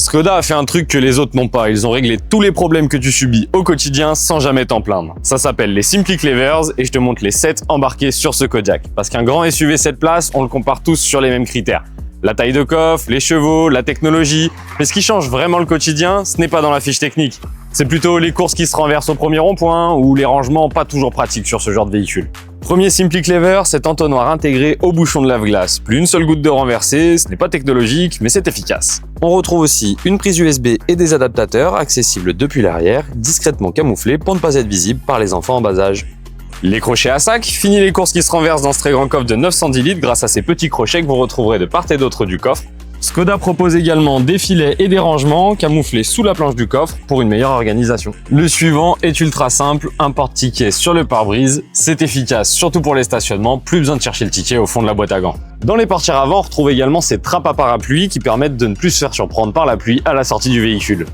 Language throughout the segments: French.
Škoda a fait un truc que les autres n'ont pas, ils ont réglé tous les problèmes que tu subis au quotidien sans jamais t'en plaindre. Ça s'appelle les Simply Clevers et je te montre les 7 embarqués sur ce Kodiaq. Parce qu'un grand SUV 7 places, on le compare tous sur les mêmes critères. La taille de coffre, les chevaux, la technologie. Mais ce qui change vraiment le quotidien, ce n'est pas dans la fiche technique. C'est plutôt les courses qui se renversent au premier rond-point ou les rangements pas toujours pratiques sur ce genre de véhicule. Premier Simply Clever, cet entonnoir intégré au bouchon de lave-glace. Plus une seule goutte de renversée, ce n'est pas technologique, mais c'est efficace. On retrouve aussi une prise USB et des adaptateurs accessibles depuis l'arrière, discrètement camouflés pour ne pas être visibles par les enfants en bas âge. Les crochets à sac, fini les courses qui se renversent dans ce très grand coffre de 910 litres grâce à ces petits crochets que vous retrouverez de part et d'autre du coffre. Škoda propose également des filets et des rangements camouflés sous la planche du coffre pour une meilleure organisation. Le suivant est ultra simple, un porte-ticket sur le pare-brise. C'est efficace, surtout pour les stationnements, plus besoin de chercher le ticket au fond de la boîte à gants. Dans les portières avant, on retrouve également ces trappes à parapluie qui permettent de ne plus se faire surprendre par la pluie à la sortie du véhicule.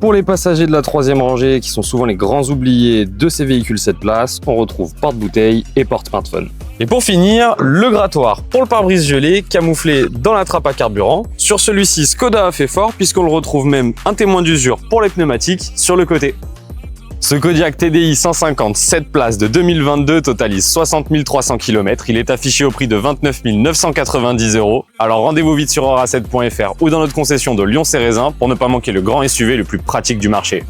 Pour les passagers de la troisième rangée, qui sont souvent les grands oubliés de ces véhicules 7 places, on retrouve porte-bouteille et porte-smartphone. Et pour finir, le grattoir pour le pare-brise gelé, camouflé dans la trappe à carburant. Sur celui-ci, Škoda a fait fort puisqu'on le retrouve même un témoin d'usure pour les pneumatiques sur le côté. Ce Kodiaq TDI 150 7 places de 2022 totalise 60 300 km. Il est affiché au prix de 29 990 €. Alors rendez-vous vite sur aura7.fr ou dans notre concession de Lyon-Cérézin pour ne pas manquer le grand SUV le plus pratique du marché.